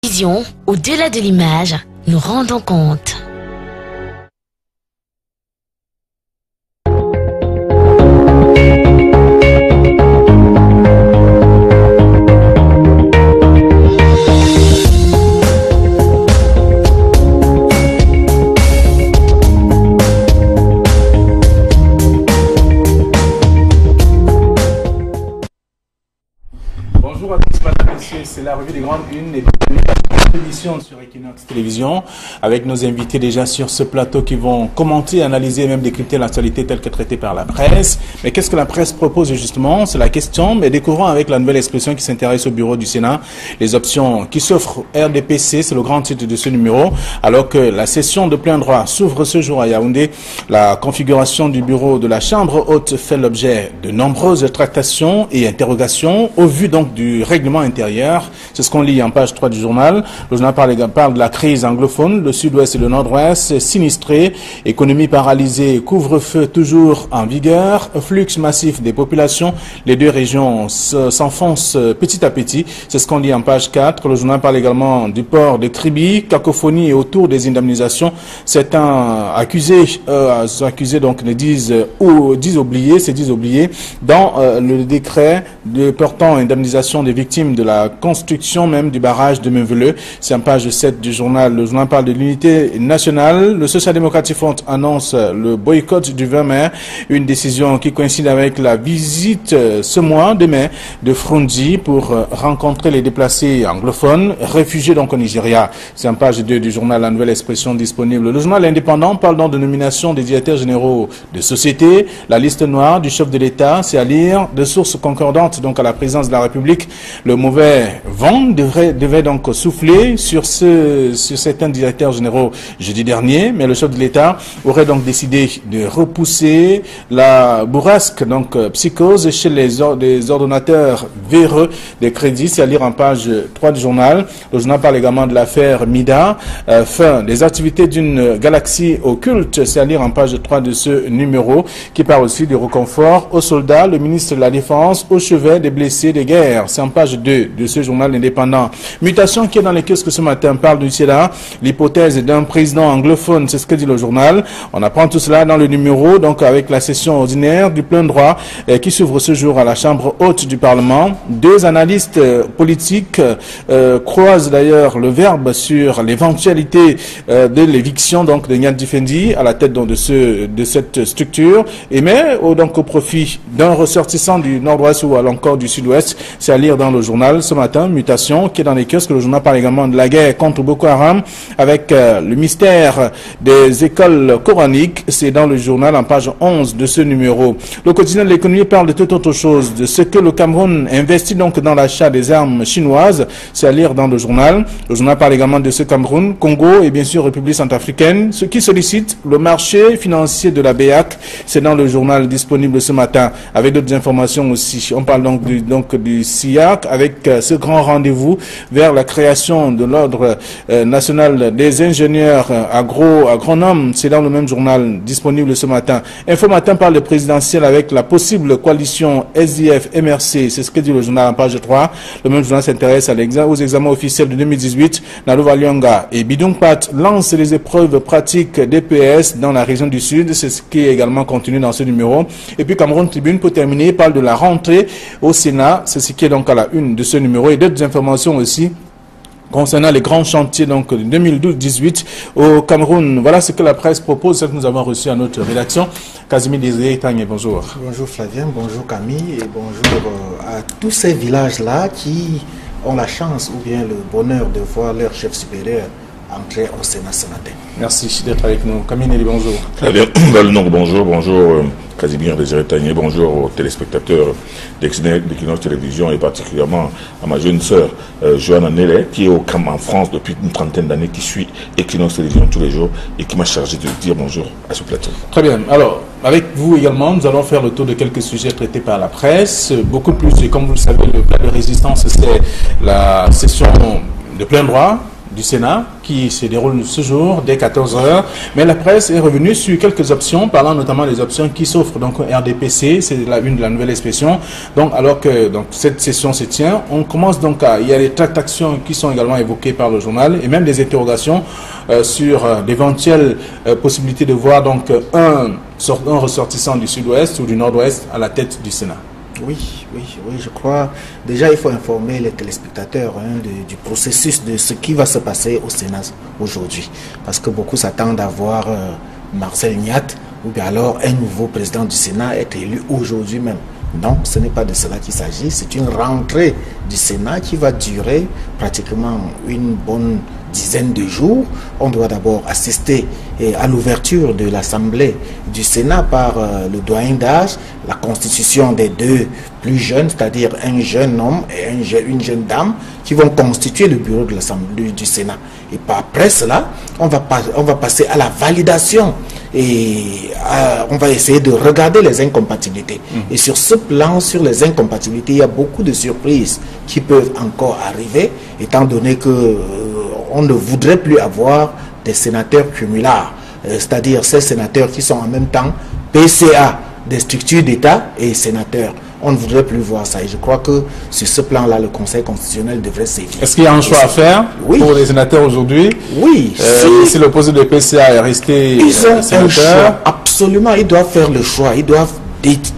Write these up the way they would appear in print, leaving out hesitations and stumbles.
Vision, au-delà de l'image, nous rendons compte. Bonjour à tous, madame, messieurs, c'est la revue des grandes unes et édition sur Equinox Télévision avec nos invités déjà sur ce plateau qui vont commenter, analyser et même décrypter l'actualité telle que traitée par la presse. Mais qu'est-ce que la presse propose justement? C'est la question, mais découvrons avec la nouvelle expression qui s'intéresse au bureau du Sénat les options qui s'offrent RDPC, c'est le grand titre de ce numéro, alors que la session de plein droit s'ouvre ce jour à Yaoundé. La configuration du bureau de la Chambre haute fait l'objet de nombreuses tractations et interrogations au vu donc du règlement intérieur. C'est ce qu'on lit en page 3 du journal. Le journal parle de la crise anglophone, le sud-ouest et le nord-ouest sinistrés, économie paralysée, couvre-feu toujours en vigueur, flux massif des populations. Les deux régions s'enfoncent petit à petit. C'est ce qu'on lit en page 4. Le journal parle également du port de Kribi, cacophonie et autour des indemnisations. Certains accusés donc disent oubliés dans le décret portant indemnisation des victimes de la construction même du barrage de Menveleux. C'est en page 7 du journal. Le journal parle de l'unité nationale. Le Social-Démocratique Front annonce le boycott du 20 mai. Une décision qui coïncide avec la visite ce mois de mai de Frunzi pour rencontrer les déplacés anglophones, réfugiés donc au Nigeria. C'est en page 2 du journal La Nouvelle Expression disponible. Le journal Indépendant parle donc de nomination des directeurs généraux de sociétés. La liste noire du chef de l'État, c'est à lire de sources concordantes donc à la présidence de la République. Le mauvais vent devait donc souffler sur certains directeurs généraux jeudi dernier, mais le chef de l'État aurait donc décidé de repousser la bourrasque, donc psychose chez les ordonnateurs véreux des crédits. C'est à lire en page 3 du journal. Le journal parle également de l'affaire Mida, fin des activités d'une galaxie occulte. C'est à lire en page 3 de ce numéro qui parle aussi du réconfort aux soldats, le ministre de la Défense au chevet des blessés de guerre. C'est en page 2 de ce journal indépendant. Mutation qui est dans les que ce matin parle du Sénat, l'hypothèse d'un président anglophone, c'est ce que dit le journal. On apprend tout cela dans le numéro, donc avec la session ordinaire du plein droit qui s'ouvre ce jour à la Chambre haute du Parlement. Deux analystes politiques croisent d'ailleurs le verbe sur l'éventualité de l'éviction donc de Niad Difendi à la tête donc, de cette structure, et mais donc au profit d'un ressortissant du nord-ouest ou à l'encore du sud-ouest. C'est à lire dans le journal ce matin, mutation qui est dans les kiosques. Le journal parle également de la guerre contre Boko Haram avec le mystère des écoles coraniques. C'est dans le journal en page 11 de ce numéro. Le quotidien de l'économie parle de toute autre chose, de ce que le Cameroun investit donc dans l'achat des armes chinoises. C'est à lire dans le journal. Le journal parle également de ce Cameroun, Congo et bien sûr République centrafricaine, ce qui sollicite le marché financier de la BEAC. C'est dans le journal disponible ce matin avec d'autres informations aussi. On parle donc du SIAC avec ce grand rendez-vous vers la création de l'ordre national des ingénieurs agronomes. C'est dans le même journal disponible ce matin. Info Matin parle de présidentiel avec la possible coalition SDF-MRC. C'est ce que dit le journal en page 3. Le même journal s'intéresse aux examens officiels de 2018. Nalova Lyonga et Bidongpat lancent les épreuves pratiques d'EPS dans la région du Sud. C'est ce qui est également contenu dans ce numéro. Et puis Cameroun Tribune, pour terminer, parle de la rentrée au Sénat. C'est ce qui est donc à la une de ce numéro. Et d'autres informations aussi concernant les grands chantiers donc de 2012-18 au Cameroun. Voilà ce que la presse propose, ce que nous avons reçu à notre rédaction. Casimir Désiré Tangé, bonjour. Bonjour Flavien, bonjour Camille et bonjour à tous ces villages-là qui ont la chance ou bien le bonheur de voir leur chef supérieur entrer au Sénat ce matin. Merci d'être avec nous. Camille Nelly, bonjour. Très bien. Bonjour. Casimir Désiré Tangé, bonjour aux téléspectateurs d'Equinox Télévision et particulièrement à ma jeune sœur Johanna Nellet qui est au camp en France depuis une trentaine d'années, qui suit Equinox Télévision tous les jours et qui m'a chargé de dire bonjour à ce plateau. Très bien. Alors, avec vous également, nous allons faire le tour de quelques sujets traités par la presse. Beaucoup plus, et comme vous le savez, le plat de résistance, c'est la session de plein droit du Sénat qui se déroule ce jour dès 14 h. Mais la presse est revenue sur quelques options, parlant notamment des options qui s'offrent donc au RDPC, c'est une de la nouvelle expression. Donc alors que cette session se tient, on commence donc il y a des tractations qui sont également évoquées par le journal et même des interrogations sur d'éventuelles possibilités de voir donc un ressortissant du sud-ouest ou du nord-ouest à la tête du Sénat. Oui, je crois. Déjà, il faut informer les téléspectateurs du processus de ce qui va se passer au Sénat aujourd'hui. Parce que beaucoup s'attendent à voir Marcel Niat ou bien alors un nouveau président du Sénat être élu aujourd'hui même. Non, ce n'est pas de cela qu'il s'agit. C'est une rentrée du Sénat qui va durer pratiquement une bonne dizaine de jours. On doit d'abord assister à l'ouverture de l'Assemblée du Sénat par le doyen d'âge, la constitution des deux plus jeunes, c'est-à-dire un jeune homme et une jeune dame qui vont constituer le bureau de l'Assemblée du Sénat. Et après cela, on va passer à la validation et on va essayer de regarder les incompatibilités. Et sur ce plan, sur les incompatibilités, il y a beaucoup de surprises qui peuvent encore arriver, étant donné que on ne voudrait plus avoir des sénateurs cumulards, c'est-à-dire ces sénateurs qui sont en même temps PCA des structures d'État et sénateurs. On ne voudrait plus voir ça. Et je crois que sur ce plan-là, le Conseil constitutionnel devrait sévir. Est-ce qu'il y a un choix à faire pour les sénateurs aujourd'hui? Oui. Si l'opposé de PCA est resté sénateur, un choix. Absolument, ils doivent faire le choix. Ils doivent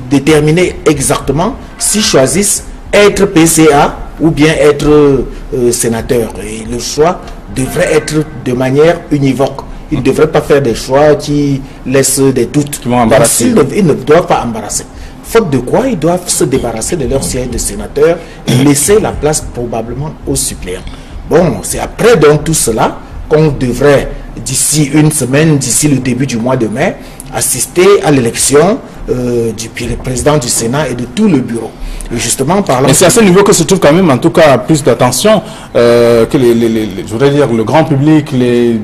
déterminer exactement s'ils choisissent être PCA ou bien être sénateur. Et le choix devrait être de manière univoque. Ils ne devraient pas faire des choix qui laissent des doutes. Qui vont embarrasser. Ils ne doivent pas embarrasser. Faute de quoi, ils doivent se débarrasser de leur siège de sénateur et laisser la place probablement aux suppléants. Bon, c'est après donc tout cela qu'on devrait, d'ici une semaine, d'ici le début du mois de mai, assister à l'élection du président du Sénat et de tout le bureau. Et justement, parlant... Et c'est à ce niveau que se trouve quand même, en tout cas, plus d'attention que je voudrais dire, le grand public, les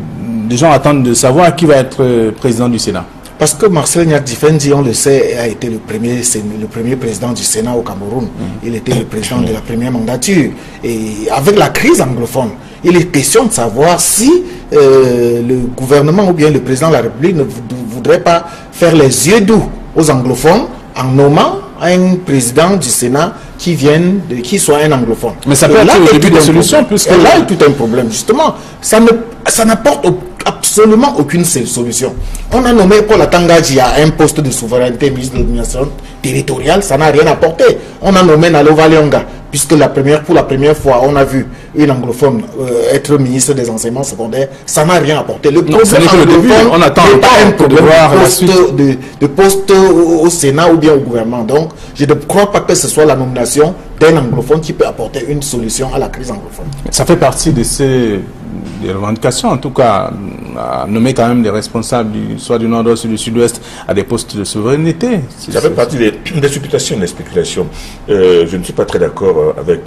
gens attendent de savoir qui va être président du Sénat. Parce que Marcel Niat-Difendi, on le sait, a été le premier président du Sénat au Cameroun. Il était le président de la première mandature. Et avec la crise anglophone, il est question de savoir si le gouvernement ou bien le président de la République ne voudrait pas faire les yeux doux aux anglophones en nommant un président du Sénat qui soit un anglophone. Mais ça peut être le début des solutions, puisque... Et là, il y a tout un problème. Justement, ça n'apporte absolument aucune solution. On a nommé Paul Atangadji à un poste de souveraineté, ministre de l'administration territoriale, ça n'a rien apporté. On a nommé Nalo Valionga, puisque pour la première fois, on a vu une anglophone être ministre des enseignements secondaires, ça n'a rien apporté. Le problème anglophone on attend n'est pas un problème de poste au Sénat ou bien au gouvernement. Donc, je ne crois pas que ce soit la nomination d'un anglophone qui peut apporter une solution à la crise anglophone. Ça fait partie de ces revendications, en tout cas, à nommer quand même des responsables soit du nord-ouest ou du sud-ouest à des postes de souveraineté. Ça fait partie des supputations, des spéculations. Je ne suis pas très d'accord avec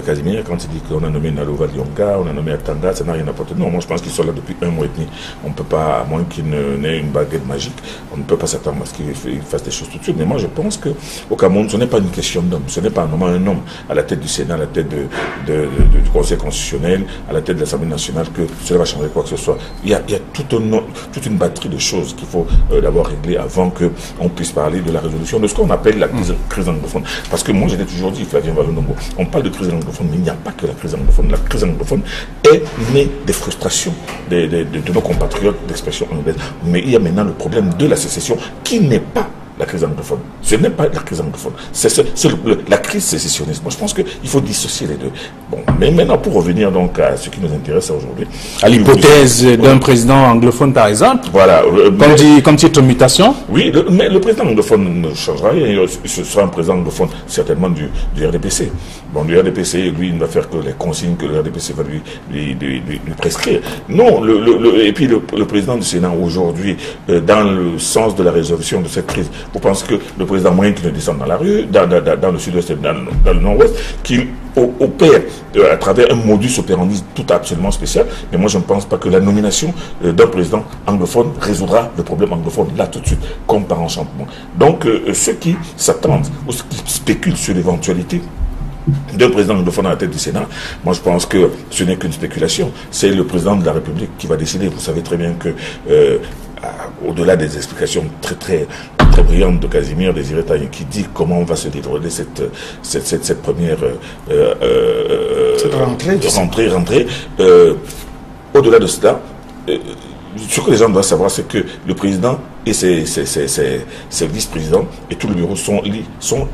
Casimir quand il dit qu'on a nommé Nalo Valionga, on a nommé Atanga, ça n'a rien apporté. Non, moi je pense qu'ils sont là depuis 1 mois et demi. On ne peut pas, à moins qu'il n'ait une baguette magique, on ne peut pas s'attendre à ce qu'il fasse des choses tout de suite. Mais moi je pense qu'au Cameroun, ce n'est pas une question d'homme. Ce n'est pas un homme à la tête du Sénat, à la tête du Conseil constitutionnel, à la tête de l'Assemblée nationale, que cela va changer quoi que ce soit. Il y a toute une batterie de choses qu'il faut d'abord régler avant qu'on puisse parler de la résolution de ce qu'on appelle la crise anglophone. Parce que moi, j'ai toujours dit, Flavien Valonongo, on parle de crise anglophone, mais il n'y a pas que la crise anglophone. La crise anglophone est née des frustrations de nos compatriotes d'expression anglaise. Mais il y a maintenant le problème de la sécession qui n'est pas la crise anglophone. Ce n'est pas la crise anglophone. C'est la crise sécessionniste. Moi, je pense qu'il faut dissocier les deux. Bon, mais maintenant, pour revenir donc à ce qui nous intéresse aujourd'hui. À l'hypothèse d'un président anglophone, par exemple. Voilà. Comme titre de mutation. Oui, mais le président anglophone ne changera rien. Ce sera un président anglophone, certainement du RDPC. Bon, le RDPC, lui, il ne va faire que les consignes que le RDPC va lui prescrire. Non, et puis le président du Sénat aujourd'hui, dans le sens de la résolution de cette crise, vous pensez que le président moyen qui ne descend dans la rue, dans le sud-ouest et dans le nord-ouest, qui opère à travers un modus operandi tout absolument spécial, mais moi je ne pense pas que la nomination d'un président anglophone résoudra le problème anglophone là tout de suite, comme par enchantement. Donc ceux qui s'attendent ou ceux qui spéculent sur l'éventualité d'un président anglophone à la tête du Sénat, moi je pense que ce n'est qu'une spéculation. C'est le président de la République qui va décider. Vous savez très bien que, au-delà des explications très brillantes de Casimir Désiré Taï, qui dit comment va se dérouler cette première rentrée, au-delà de cela, ce que les gens doivent savoir, c'est que le président et ses vice-présidents et tout le bureau sont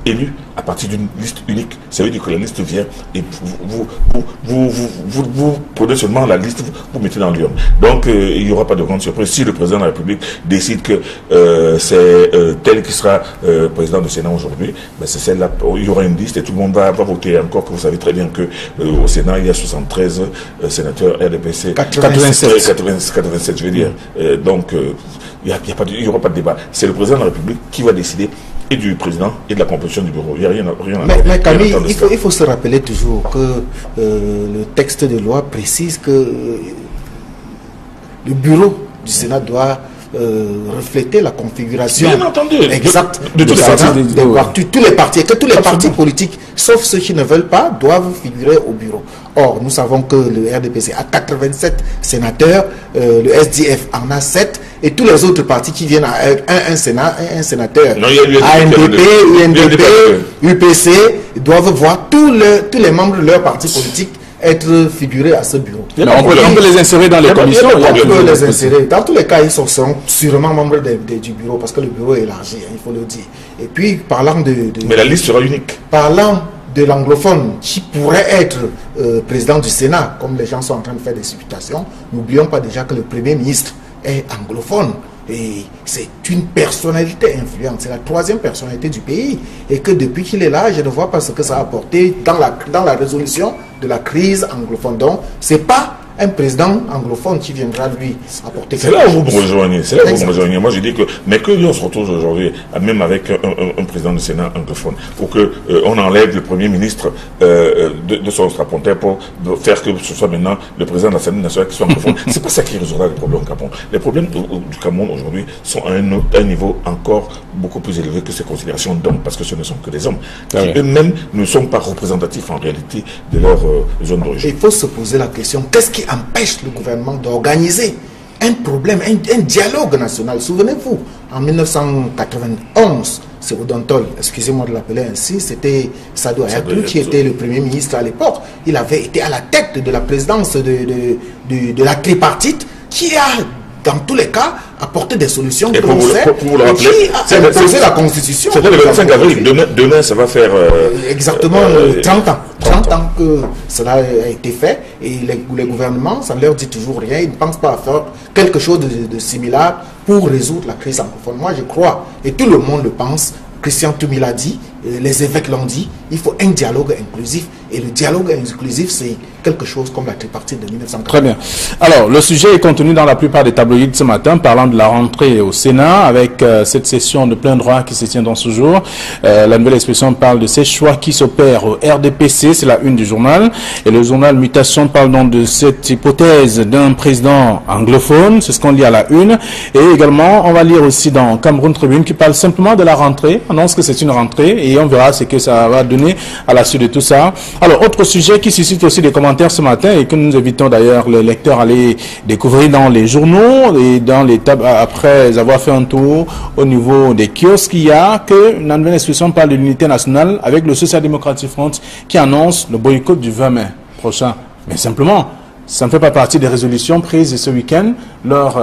élus à partir d'une liste unique. Ça veut dire que la liste vient et vous prenez seulement la liste, vous mettez dans l'urne. Donc il n'y aura pas de grande surprise si le président de la République décide que c'est tel qui sera président du Sénat aujourd'hui. Ben c'est celle-là. Il y aura une liste et tout le monde va voter. Encore que vous savez très bien que au Sénat il y a 73 sénateurs RDPC, 87 je veux dire. Donc il n'y aura pas de débat. C'est le président de la République qui va décider, et du président et de la composition du bureau. Il n'y a rien à Mais Camille, il faut se rappeler toujours que le texte de loi précise que le bureau du Sénat doit refléter la configuration exacte de tous les partis, et que tous les partis politiques, sauf ceux qui ne veulent pas, doivent figurer au bureau. Or, nous savons que le RDPC a 87 sénateurs, le SDF en a 7, et tous les autres partis qui viennent avec un sénateur, ANDP, INDP, UPC, doivent voir tous les membres de leur parti politique être figurés à ce bureau. On peut les insérer dans les commissions. On peut les insérer. Dans tous les cas, ils seront sûrement membres du bureau, parce que le bureau est élargi, il faut le dire. Et puis, parlant mais la liste sera unique. Parlant de l'anglophone qui pourrait être président du Sénat, comme les gens sont en train de faire des supputations, n'oublions pas déjà que le Premier ministre est anglophone. Et c'est une personnalité influente, c'est la 3e personnalité du pays. Et que depuis qu'il est là, je ne vois pas ce que ça a apporté dans la résolution de la crise anglophone. Donc, c'est pas un président anglophone qui viendra lui apporter quelque chose. C'est là où vous me rejoignez. C'est là où vous me rejoignez. Moi, je dis que, mais que nous on se retrouve aujourd'hui, même avec un président du Sénat anglophone, pour que on enlève le Premier ministre de son strapontin pour faire que ce soit maintenant le président de l'Assemblée nationale qui soit anglophone. C'est pas ça qui résoudra les problèmes au Cameroun. Les problèmes du Cameroun aujourd'hui sont à un niveau encore beaucoup plus élevé que ces considérations d'hommes, parce que ce ne sont que des hommes qui eux-mêmes ne sont pas représentatifs en réalité de leur zone d'origine. Il faut se poser la question, qu'est-ce qui empêche le gouvernement d'organiser un problème, un dialogue national? Souvenez-vous, en 1991, c'est Odontol, excusez-moi de l'appeler ainsi, c'était Sadou Ayatou qui était le Premier ministre à l'époque. Il avait été à la tête de la présidence de la tripartite qui a, dans tous les cas, apporter des solutions et pour vous le rappeler, c'est la Constitution. C'était le 25 avril. Demain, ça va faire... exactement 30 ans. 30 ans que cela a été fait. Et les gouvernements, ça ne leur dit toujours rien. Ils ne pensent pas à faire quelque chose de similaire pour résoudre la crise anglophone. Moi, je crois, et tout le monde le pense, Christian Toumi l'a dit, les évêques l'ont dit, il faut un dialogue inclusif. Et le dialogue inclusif, c'est quelque chose comme la tripartite de 1940. Très bien. Alors, le sujet est contenu dans la plupart des tabloïds ce matin, parlant de la rentrée au Sénat, avec cette session de plein droit qui se tient dans ce jour. La nouvelle expression parle de ces choix qui s'opèrent au RDPC, c'est la une du journal. Et le journal Mutation parle donc de cette hypothèse d'un président anglophone, c'est ce qu'on lit à la une. Et également, on va lire aussi dans Cameroun Tribune qui parle simplement de la rentrée, annonce que c'est une rentrée, et on verra ce que ça va donner à la suite de tout ça. Alors, autre sujet qui suscite aussi des commentaires ce matin et que nous invitons d'ailleurs les lecteurs à aller découvrir dans les journaux et dans les tables après avoir fait un tour au niveau des kiosques, il y a que la nouvelle expression parle de l'unité nationale avec le Social Democratic Front qui annonce le boycott du 20 mai prochain. Mais simplement, ça ne fait pas partie des résolutions prises ce week-end lors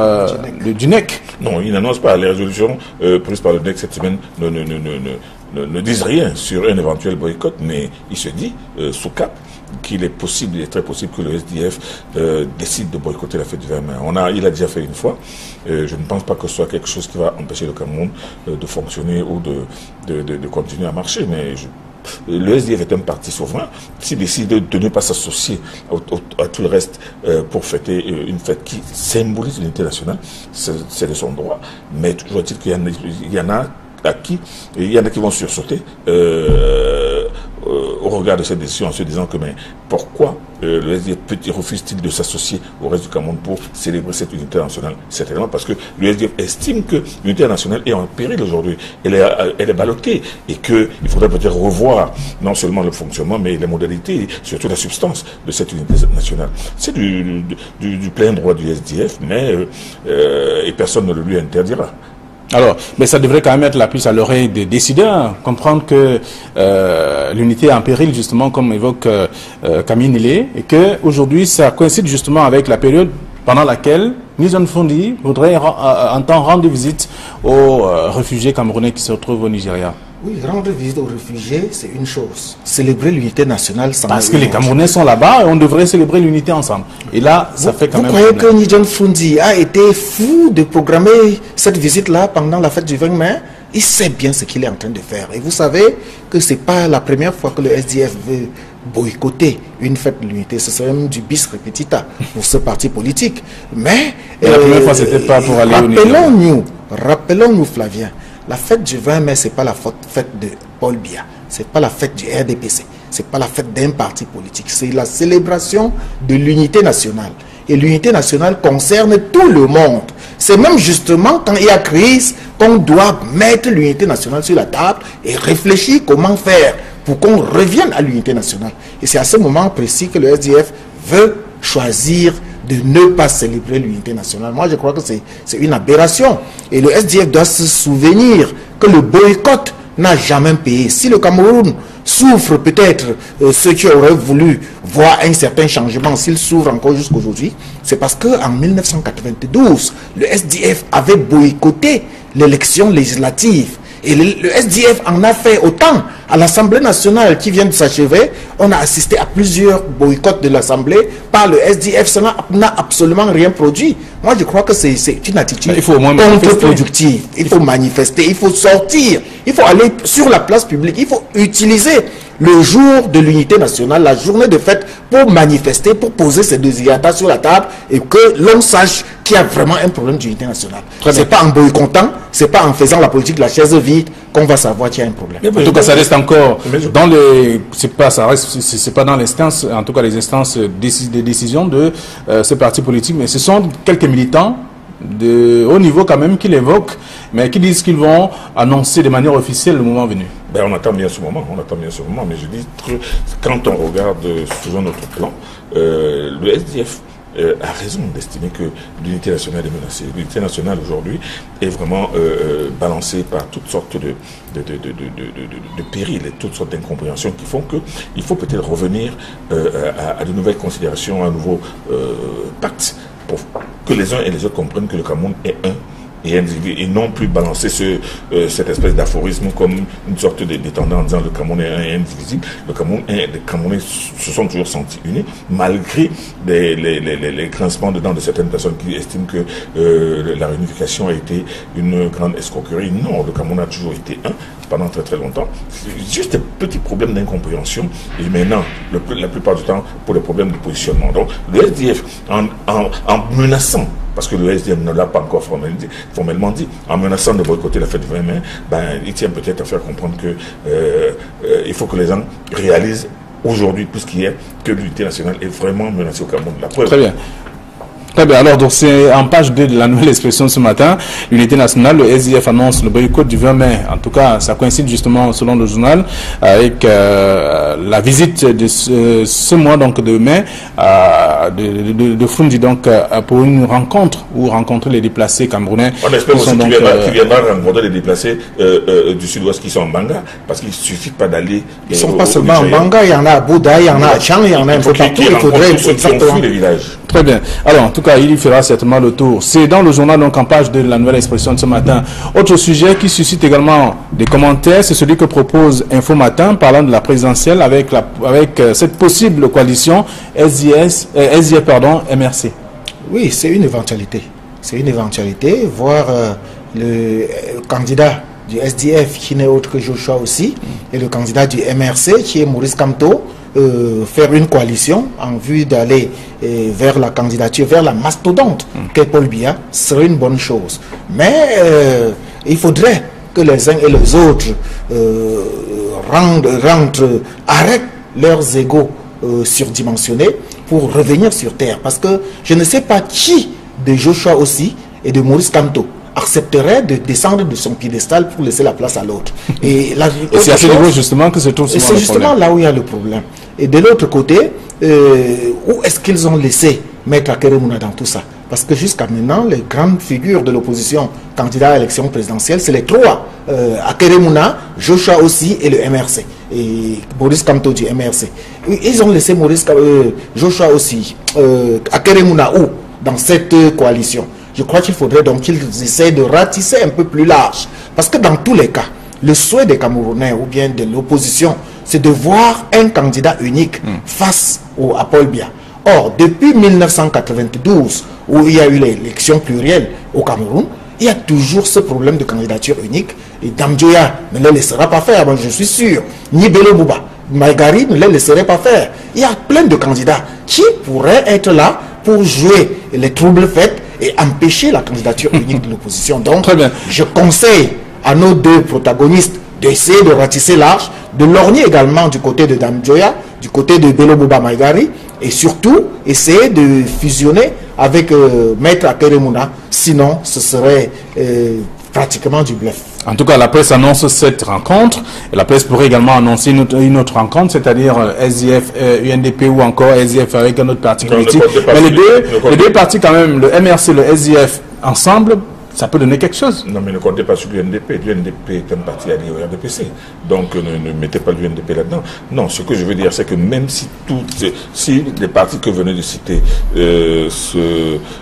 du NEC. Non, il n'annonce pas. Les résolutions prises par le NEC cette semaine ne disent rien sur un éventuel boycott, mais il se dit, sous cap, qu'il est possible, il est très possible que le SDF décide de boycotter la fête du 20 mai. Il a déjà fait une fois. Je ne pense pas que ce soit quelque chose qui va empêcher le Cameroun de fonctionner ou de continuer à marcher, mais le SDF est un parti souverain. S'il décide de ne pas s'associer à tout le reste pour fêter une fête qui symbolise l'unité nationale, c'est de son droit. Mais toujours est-il qu'il y en a qui vont sursauter au regard de cette décision en se disant que mais pourquoi le SDF refuse-t-il de s'associer au reste du Cameroun pour célébrer cette unité nationale? Certainement parce que le SDF estime que l'unité nationale est en péril aujourd'hui. Elle est ballottée et qu'il faudrait peut-être revoir non seulement le fonctionnement mais les modalités, surtout la substance de cette unité nationale. C'est du plein droit du SDF, mais et personne ne le lui interdira. Alors, mais ça devrait quand même être la puce à l'oreille des décideurs, comprendre que l'unité est en péril, justement, comme évoque Camille Nilé, et qu'aujourd'hui, ça coïncide justement avec la période pendant laquelle Nizon Fondi voudrait rendre visite aux réfugiés camerounais qui se retrouvent au Nigeria. Oui, rendre visite aux réfugiés, c'est une chose. Célébrer l'unité nationale, ça parce que les Camerounais sont là-bas et on devrait célébrer l'unité ensemble. Et là, ça fait quand même... Vous croyez que Nizon Fondi a été fou de programmer cette visite-là pendant la fête du 20 mai? Il sait bien ce qu'il est en train de faire. Et vous savez que ce n'est pas la première fois que le SDF veut boycotter une fête de l'unité. Ce serait même du bis repetita pour ce parti politique. Mais la première fois, c'était pas pour aller au Nigeria. Rappelons-nous, Flavien, la fête du 20 mai, ce n'est pas la fête de Paul Biya. Ce n'est pas la fête du RDPC. Ce n'est pas la fête d'un parti politique. C'est la célébration de l'unité nationale. Et l'unité nationale concerne tout le monde. C'est même justement quand il y a crise qu'on doit mettre l'unité nationale sur la table et réfléchir comment faire pour qu'on revienne à l'unité nationale. Et c'est à ce moment précis que le SDF veut choisir de ne pas célébrer l'unité nationale. Moi, je crois que c'est une aberration. Et le SDF doit se souvenir que le boycott n'a jamais payé. Si le Cameroun souffre peut-être, ceux qui auraient voulu voir un certain changement, s'ils souffrent encore jusqu'aujourd'hui, c'est parce qu'en 1992, le SDF avait boycotté l'élection législative. Et le SDF en a fait autant à l'Assemblée nationale qui vient de s'achever. On a assisté à plusieurs boycotts de l'Assemblée par le SDF. Ça n'a absolument rien produit. Moi, je crois que c'est une attitude contre-productive. Il faut manifester, il faut sortir, il faut aller sur la place publique, il faut utiliser le jour de l'unité nationale, la journée de fête, pour manifester, pour poser ses désirata sur la table et que l'on sache qu'il y a vraiment un problème d'unité nationale. C'est pas en boycottant, c'est pas en faisant la politique de la chaise vide qu'on va savoir qu'il y a un problème. En tout cas, ça reste encore dans les, c'est pas dans l'instance, en tout cas les instances de décision de ce parti politique, mais ce sont quelques militants de haut niveau quand même qui l'évoquent, mais qui disent qu'ils vont annoncer de manière officielle le moment venu. Ben, on attend bien ce moment, mais je dis que quand on regarde sur notre plan, le SDF a raison d'estimer que l'unité nationale est menacée. L'unité nationale aujourd'hui est vraiment balancée par toutes sortes de périls et toutes sortes d'incompréhensions qui font qu'il faut peut-être revenir à de nouvelles considérations, à un nouveau pacte pour que les uns et les autres comprennent que le Cameroun est un et individu, et non plus balancer cette espèce d'aphorisme comme une sorte de tendance en disant le Cameroun est un et indivisible. Les Camerounais se sont toujours sentis unis, malgré les grincements dedans de certaines personnes qui estiment que la réunification a été une grande escroquerie. Non, le Cameroun a toujours été un pendant très très longtemps. C'est juste un petit problème d'incompréhension, et maintenant, la plupart du temps, pour les problèmes de positionnement. Donc, le SDF, en menaçant, parce que le SDF ne l'a pas encore formellement dit, en menaçant de boycotter la fête du 20 mai, il tient peut-être à faire comprendre que il faut que les gens réalisent aujourd'hui, plus qu'hier, que l'unité nationale est vraiment menacée au Cameroun. La preuve. Très bien. Très bien, alors donc c'est en page 2 de la nouvelle expression ce matin, l'unité nationale, le SDF annonce le boycott du 20 mai, en tout cas ça coïncide justement selon le journal avec la visite de ce mois donc de mai de Fondi donc pour une rencontre ou rencontrer les déplacés camerounais. On espère aussi qu'il viendra rencontrer les déplacés du sud-ouest qui sont en Banga, parce qu'il ne suffit pas d'aller. Ils ne sont pas seulement en Banga, il y en a à Bouddha, il y en a à Tchang, il y en a un peu partout, il faudrait exactement les villages. Très bien. Alors, en tout cas, il y fera certainement le tour. C'est dans le journal, donc en page de la nouvelle expression de ce matin. Autre sujet qui suscite également des commentaires, c'est celui que propose Info Matin, parlant de la présidentielle avec cette possible coalition SDF, MRC. Oui, c'est une éventualité. C'est une éventualité. Voir le candidat du SDF, qui n'est autre que Joshua aussi, et le candidat du MRC, qui est Maurice Kamto, faire une coalition en vue d'aller vers la candidature, vers la mastodonte qu'est Paul Biya, serait une bonne chose. Mais il faudrait que les uns et les autres arrêtent leurs égos surdimensionnés pour revenir sur terre. Parce que je ne sais pas qui de Joshua aussi et de Maurice Kamto accepterait de descendre de son piédestal pour laisser la place à l'autre. Et c'est à ce niveau justement que se trouve souvent le problème. C'est justement là où il y a le problème. Et de l'autre côté, où est-ce qu'ils ont laissé Maître Akeremouna dans tout ça? Parce que jusqu'à maintenant, les grandes figures de l'opposition candidats à l'élection présidentielle, c'est les trois. Akeremouna, Joshua aussi et le MRC. Et Maurice Kamto du MRC. Ils ont laissé Joshua aussi, Akeremouna où? Dans cette coalition. Je crois qu'il faudrait donc qu'ils essaient de ratisser un peu plus large. Parce que dans tous les cas, le souhait des Camerounais ou bien de l'opposition, c'est de voir un candidat unique face à Paul Biya. Or, depuis 1992, où il y a eu l'élection plurielle au Cameroun, il y a toujours ce problème de candidature unique. Et Dam Dioya ne le laissera pas faire, bon, je suis sûr. Ni Bello Bouba, Maïgari ne le laisserait pas faire. Il y a plein de candidats qui pourraient être là pour jouer les troubles faits et empêcher la candidature unique de l'opposition. Donc, je conseille à nos deux protagonistes d'essayer de ratisser large, de lorgner également du côté de Dam Dioya, du côté de Bello Bouba Maïgari, et surtout essayer de fusionner avec Maître Akeremouna, sinon ce serait pratiquement du bluff. En tout cas, la presse annonce cette rencontre, et la presse pourrait également annoncer une autre rencontre, c'est-à-dire SDF, UNDP ou encore SDF avec un autre parti politique. Mais les deux partis quand même, le MRC et le SDF ensemble, ça peut donner quelque chose. Non, mais ne comptez pas sur l'UNDP. L'UNDP est un parti allié au RDPC. Donc, ne mettez pas l'UNDP là-dedans. Non, ce que je veux dire, c'est que même si si les partis que vous venez de citer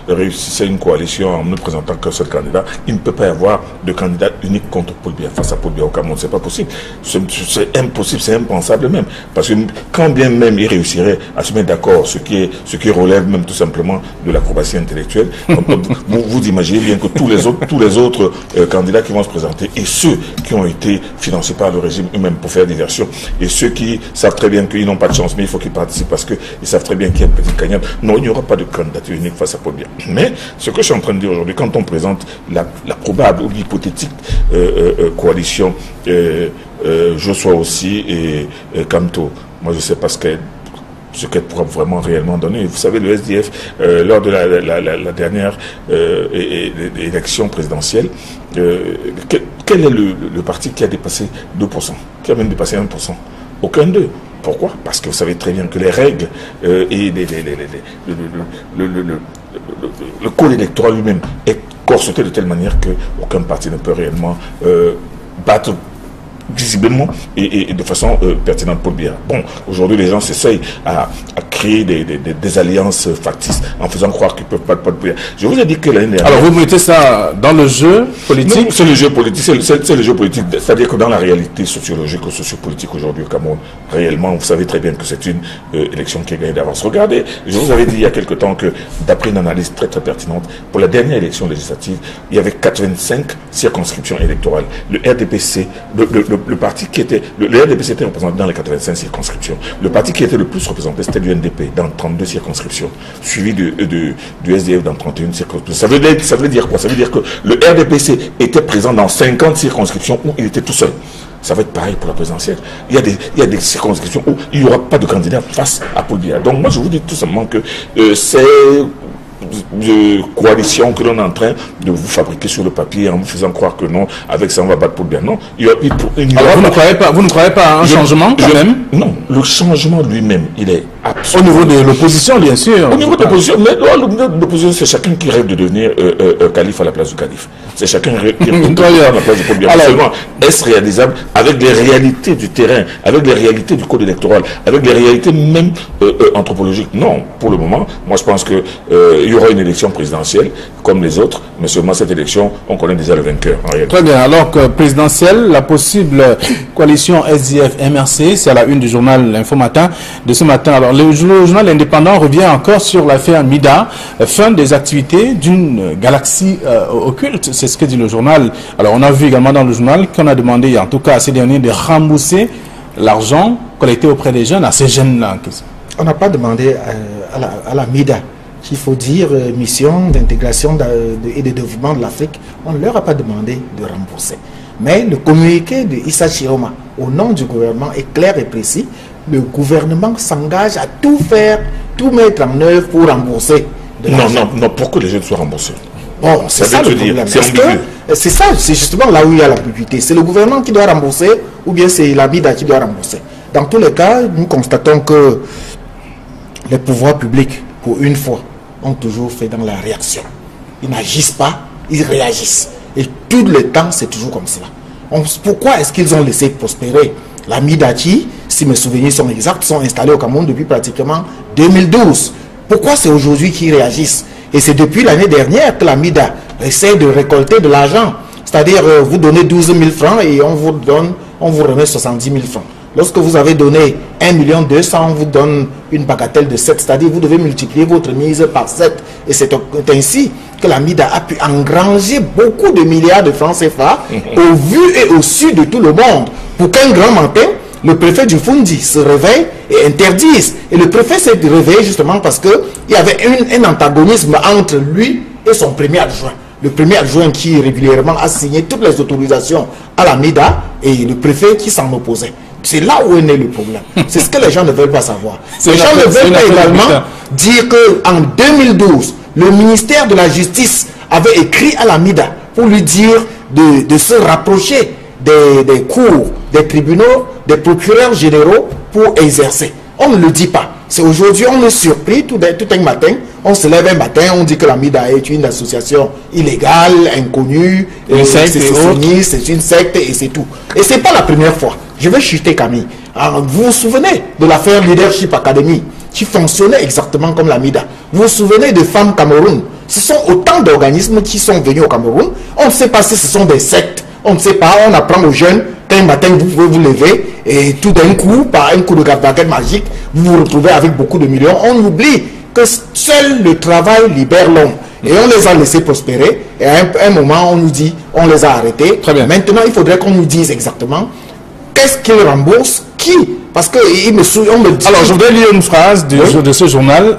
réussissaient une coalition en ne présentant qu'un seul candidat, il ne peut pas y avoir de candidat unique contre Paul Biya, face à Paul Biya au Cameroun. C'est pas possible. C'est impossible, c'est impensable même. Parce que quand bien même ils réussiraient à se mettre d'accord, ce qui relève même tout simplement de l'acrobatie intellectuelle, vous imaginez bien que tous les autres candidats qui vont se présenter et ceux qui ont été financés par le régime eux-mêmes pour faire diversion et ceux qui savent très bien qu'ils n'ont pas de chance mais il faut qu'ils participent parce qu'ils savent très bien qu'il y a une petite cagnotte. Non, il n'y aura pas de candidature unique face à Paul Biya. Mais ce que je suis en train de dire aujourd'hui, quand on présente la probable ou l'hypothétique coalition Joshua aussi et Kamto, moi je ne sais pas ce qu'elle pourra vraiment réellement donner. Vous savez, le SDF, lors de la dernière élection présidentielle, quel est le parti qui a dépassé 2%, qui a même dépassé 1%? Aucun d'eux. Pourquoi? Parce que vous savez très bien que les règles et le code électoral lui-même est corseté de telle manière qu'aucun parti ne peut réellement battre visiblement et de façon pertinente Paul Biya. Bon, aujourd'hui les gens s'essayent à créer des alliances factices en faisant croire qu'ils ne peuvent pas Paul Biya. Je vous ai dit que l'année dernière... Alors vous mettez ça dans le jeu politique? C'est le jeu politique, c'est le jeu politique. C'est-à-dire que dans la réalité sociologique ou sociopolitique aujourd'hui au Cameroun, réellement, vous savez très bien que c'est une élection qui est gagnée d'avance. Regardez, je vous avais dit il y a quelque temps que, d'après une analyse très très pertinente, pour la dernière élection législative, il y avait 85 circonscriptions électorales. Le RDPC, le parti qui était... Le RDPC était représenté dans les 85 circonscriptions. Le parti qui était le plus représenté, c'était l'UNDP, dans 32 circonscriptions, suivi du SDF dans 31 circonscriptions. Ça veut dire quoi? Ça veut dire que le RDPC était présent dans 50 circonscriptions où il était tout seul. Ça va être pareil pour la présidentielle. Il y a des circonscriptions où il n'y aura pas de candidat face à Paul Biya. Donc moi je vous dis tout simplement que c'est de coalition que l'on est en train de vous fabriquer sur le papier en vous faisant croire que non, avec ça on va battre Paul Biya. Non. Alors vous ne croyez pas à un changement quand même? Non, le changement lui-même, il est absolument... Au niveau de l'opposition, bien sûr. Au niveau de l'opposition, mais l'opposition, c'est chacun qui rêve de devenir calife à la place du calife. C'est chacun qui rêve de devenir à la place du Paul Biya. Seulement, est-ce réalisable avec les réalités du terrain, avec les réalités du code électoral, avec les réalités même anthropologiques? Non, pour le moment, moi je pense que il y aura une élection présidentielle comme les autres, mais seulement cette élection, on connaît déjà le vainqueur en réalité. Très bien, alors que présidentielle, la possible coalition SDF-MRC, c'est à la une du journal L'Info Matin de ce matin. Alors le journal indépendant revient encore sur l'affaire Mida, fin des activités d'une galaxie occulte, c'est ce que dit le journal. Alors on a vu également dans le journal qu'on a demandé, en tout cas à ces derniers, de rembourser l'argent collecté auprès des jeunes, à ces jeunes-là. On n'a pas demandé à la Mida qu'il faut dire mission d'intégration et de développement de l'Afrique, on ne leur a pas demandé de rembourser. Mais le communiqué de Issa Chioma au nom du gouvernement est clair et précis. Le gouvernement s'engage à tout faire, tout mettre en œuvre pour rembourser. Non, pour que les jeunes soient remboursés. Bon, c'est ça le problème. C'est ça, c'est justement là où il y a l'ambiguïté. C'est le gouvernement qui doit rembourser ou bien c'est la BIDA qui doit rembourser. Dans tous les cas, nous constatons que les pouvoirs publics, pour une fois, ont toujours fait dans la réaction. Ils n'agissent pas, ils réagissent. Et tout le temps, c'est toujours comme cela. Pourquoi est-ce qu'ils ont laissé prospérer la Midati, si mes souvenirs sont exacts, sont installés au Cameroun depuis pratiquement 2012. Pourquoi c'est aujourd'hui qu'ils réagissent? Et c'est depuis l'année dernière que la MIDA essaie de récolter de l'argent. C'est-à-dire, vous donnez 12 000 francs et on vous remet 70 000 francs. Lorsque vous avez donné 1 200 000, on vous donne une bagatelle de 7. C'est-à-dire, vous devez multiplier votre mise par 7. Et c'est ainsi que la MIDA a pu engranger beaucoup de milliards de francs CFA au vu et au su de tout le monde. Pour qu'un grand matin, le préfet du Fundi se réveille et interdise. Et le préfet s'est réveillé justement parce qu'il y avait un antagonisme entre lui et son premier adjoint. Le premier adjoint qui régulièrement a signé toutes les autorisations à la MIDA et le préfet qui s'en opposait. C'est là où est né le problème. C'est ce que les gens ne veulent pas savoir. Les gens ne veulent pas également dire qu'en 2012, le ministère de la Justice avait écrit à la MIDA pour lui dire de se rapprocher des cours, des tribunaux, des procureurs généraux pour exercer. On ne le dit pas. C'est aujourd'hui, on est surpris tout un matin. On se lève un matin, on dit que la MIDA est une association illégale, inconnue, c'est une secte et c'est tout. Et c'est pas la première fois. Je vais chuter Camille. Alors, vous vous souvenez de l'affaire Leadership Academy qui fonctionnait exactement comme la MIDA. Vous vous souvenez de Femmes Cameroun. Ce sont autant d'organismes qui sont venus au Cameroun. On ne sait pas si ce sont des sectes. On ne sait pas, on apprend aux jeunes qu'un matin vous pouvez vous lever et tout d'un coup, par un coup de baguette magique, vous vous retrouvez avec beaucoup de millions. On oublie que seul le travail libère l'homme. Et on les a laissés prospérer. Et à un moment, on nous dit, on les a arrêtés. Très bien. Maintenant, il faudrait qu'on nous dise exactement qu'est-ce qu'ils remboursent, qui. Parce qu'on me dit... Alors, je voudrais lire une phrase de ce journal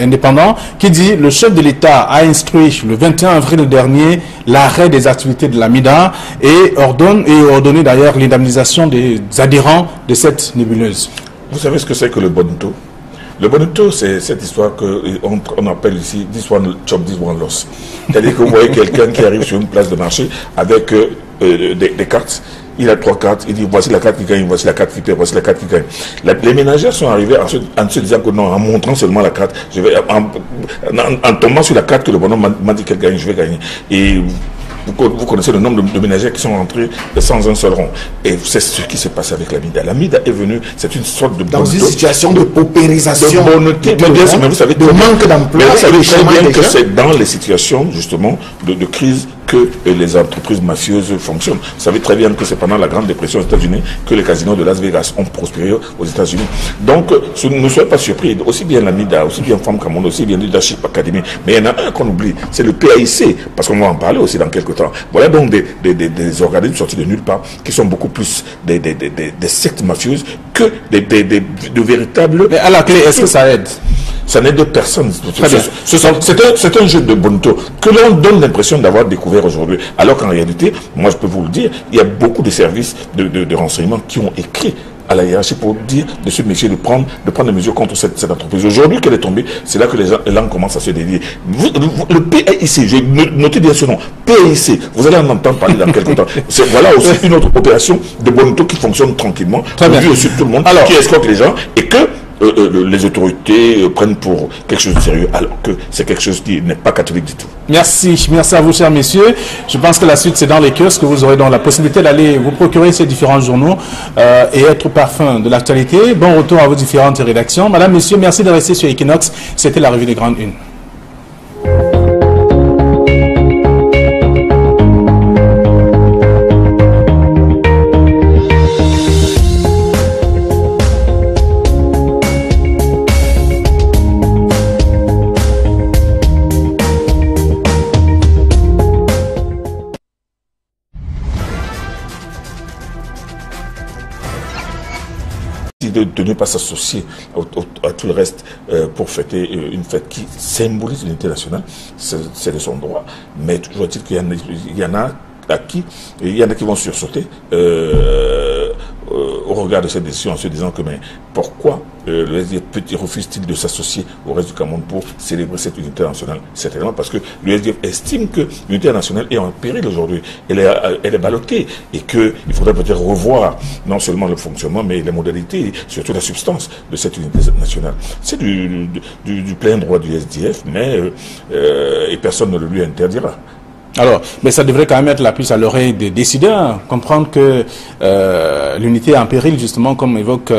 indépendant qui dit « Le chef de l'État a instruit le 21 avril dernier l'arrêt des activités de la MIDA et ordonné d'ailleurs l'indemnisation des adhérents de cette nébuleuse. » Vous savez ce que c'est que le bonneto? Le bonneto, c'est cette histoire qu'on appelle ici « this one chop, this one loss ». C'est-à-dire que vous voyez quelqu'un qui arrive sur une place de marché avec des cartes. Il a 3 cartes, il dit voici la carte qui gagne, voici la carte qui perd, voici la carte qui gagne. Les ménagères sont arrivés en se disant que non, en montrant seulement la carte, en tombant sur la carte que le bonhomme m'a dit qu'elle gagne, je vais gagner. Et vous connaissez le nombre de ménagères qui sont rentrés sans un seul rond. Et c'est ce qui s'est passé avec la MIDA. La MIDA est venue, c'est une sorte de dans une situation de paupérisation, mais vous savez, de manque d'emploi. Vous savez très bien que c'est dans les situations justement de crise que les entreprises mafieuses fonctionnent. Vous savez très bien que c'est pendant la Grande Dépression aux États-Unis que les casinos de Las Vegas ont prospéré aux États-Unis. Donc, ne soyez pas surpris. Aussi bien la MIDA, aussi bien Femmes Cameroun, aussi bien Leadership Academy. Mais il y en a un qu'on oublie, c'est le PAIC, parce qu'on va en parler aussi dans quelques temps. Voilà donc des organismes sortis de nulle part qui sont beaucoup plus des sectes mafieuses que de véritables... Mais à la clé, est-ce que ça aide? Ça n'aide personne. C'est un jeu de bonneto que l'on donne l'impression d'avoir découvert aujourd'hui. Alors qu'en réalité, moi je peux vous le dire, il y a beaucoup de services de renseignement qui ont écrit à la hiérarchie pour dire de ce métier de prendre des mesures contre cette entreprise. Aujourd'hui qu'elle est tombée, c'est là que les langues commencent à se délier. Le PAIC, j'ai noté bien ce nom, PAIC, vous allez en entendre parler dans quelques temps. Voilà aussi une autre opération de bonneto qui fonctionne tranquillement, vu aussi tout le monde, qui escroque les gens et que les autorités prennent pour quelque chose de sérieux, alors que c'est quelque chose qui n'est pas catholique du tout. Merci à vous, chers messieurs. Je pense que la suite, c'est dans les kiosques que vous aurez donc la possibilité d'aller vous procurer ces différents journaux et être au parfum de l'actualité. Bon retour à vos différentes rédactions. Madame, monsieur, merci de rester sur Equinox. C'était la revue des Grandes Unes. De de ne pas s'associer à tout le reste pour fêter une fête qui symbolise l'unité nationale, c'est de son droit. Mais toujours est-il qu'il y en a qui vont sursauter au regard de cette décision en se disant que mais pourquoi le SDF refuse-t-il de s'associer au reste du Cameroun pour célébrer cette unité nationale? Certainement parce que le SDF estime que l'unité nationale est en péril aujourd'hui. Elle est ballottée et qu'il faudrait peut-être revoir non seulement le fonctionnement mais les modalités, surtout la substance de cette unité nationale. C'est du plein droit du SDF, mais et personne ne le lui interdira. Alors, mais ça devrait quand même être la puce à l'oreille des décideurs, comprendre que l'unité est en péril, justement, comme évoque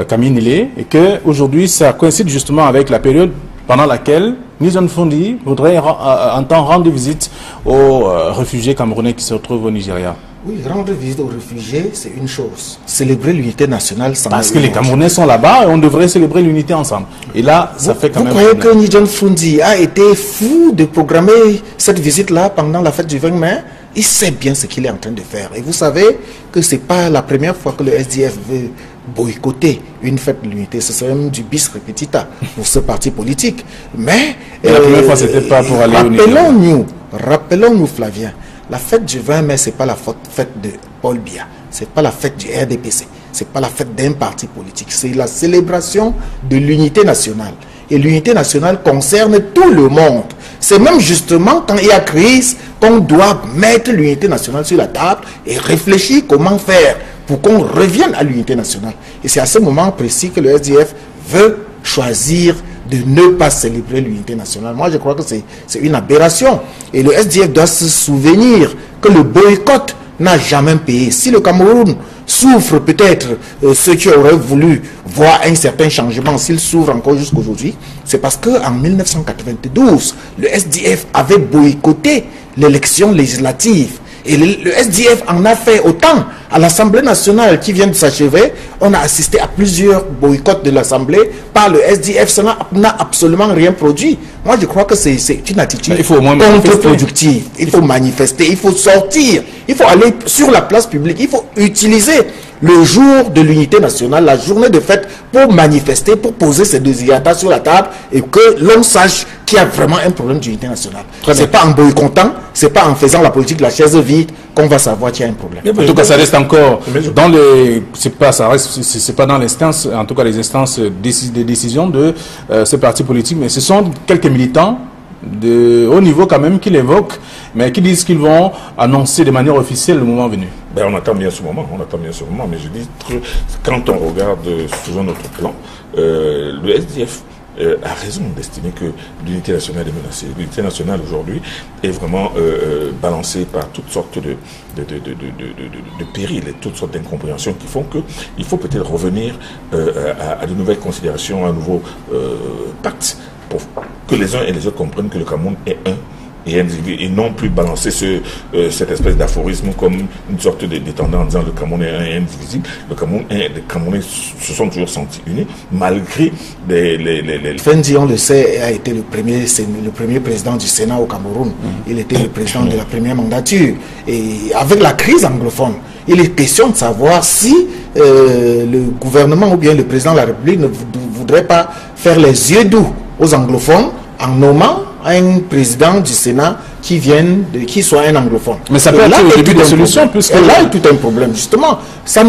Camille Nilé, et que aujourd'hui ça coïncide justement avec la période pendant laquelle Nizon Fondi voudrait rendre visite aux réfugiés camerounais qui se retrouvent au Nigeria. Oui, rendre visite aux réfugiés, c'est une chose. Célébrer l'unité nationale, ça parce que les Camerounais sont là-bas et on devrait célébrer l'unité ensemble. Et là, ça fait quand même... Vous croyez que Nizon Fondi a été fou de programmer cette visite-là pendant la fête du 20 mai? Il sait bien ce qu'il est en train de faire. Et vous savez que ce n'est pas la première fois que le SDF veut boycotter une fête de l'unité. Ce serait même du bis repetita pour ce parti politique. Mais la première fois, c'était pas pour aller au Nigeria. Rappelons-nous, Flavien, la fête du 20 mai, ce n'est pas la fête de Paul Biya, ce n'est pas la fête du RDPC, ce n'est pas la fête d'un parti politique, c'est la célébration de l'unité nationale. Et l'unité nationale concerne tout le monde. C'est même justement quand il y a crise qu'on doit mettre l'unité nationale sur la table et réfléchir comment faire pour qu'on revienne à l'unité nationale. Et c'est à ce moment précis que le SDF veut choisir de ne pas célébrer l'unité nationale. Moi, je crois que c'est une aberration. Et le SDF doit se souvenir que le boycott n'a jamais payé. Si le Cameroun souffre peut-être, ceux qui auraient voulu voir un certain changement, s'il souffre encore jusqu'aujourd'hui, c'est parce qu'en 1992, le SDF avait boycotté l'élection législative. Et le SDF en a fait autant. À l'Assemblée nationale qui vient de s'achever, on a assisté à plusieurs boycotts de l'Assemblée par le SDF. Ça n'a absolument rien produit. Moi, je crois que c'est une attitude contre-productive. Il faut manifester, il faut sortir, il faut aller sur la place publique, il faut utiliser le jour de l'unité nationale, la journée de fête, pour manifester, pour poser ses désirata sur la table et que l'on sache qu'il y a vraiment un problème d'unité nationale. C'est pas en boycottant, c'est pas en faisant la politique de la chaise vide qu'on va savoir qu'il y a un problème. En tout cas, ça reste encore dans les, c'est pas dans l'instance, en tout cas les instances de décision de ce parti politique, mais ce sont quelques militants de haut niveau quand même qui l'évoquent, mais qui disent qu'ils vont annoncer de manière officielle le moment venu. Ben, on attend bien ce moment, mais je dis que quand on regarde sous un autre plan, le SDF a raison d'estimer que l'unité nationale est menacée. L'unité nationale aujourd'hui est vraiment balancée par toutes sortes de périls et toutes sortes d'incompréhensions qui font qu'il faut peut-être revenir à de nouvelles considérations, à un nouveau pacte pour que les uns et les autres comprennent que le Cameroun est un et individu et non plus balancer cette espèce d'aphorisme comme une sorte de tendance en disant le Cameroun est un et indivisible. Les Camerounais se sont toujours sentis unis malgré les... Fendi, on le sait, a été le premier président du Sénat au Cameroun. Il était le président de la première mandature. Et avec la crise anglophone, il est question de savoir si le gouvernement ou bien le président de la République ne voudrait pas faire les yeux doux aux anglophones en nommant un président du Sénat qui soit un anglophone. Mais ça peut être le début des solutions, puisque là est tout un problème. Justement, ça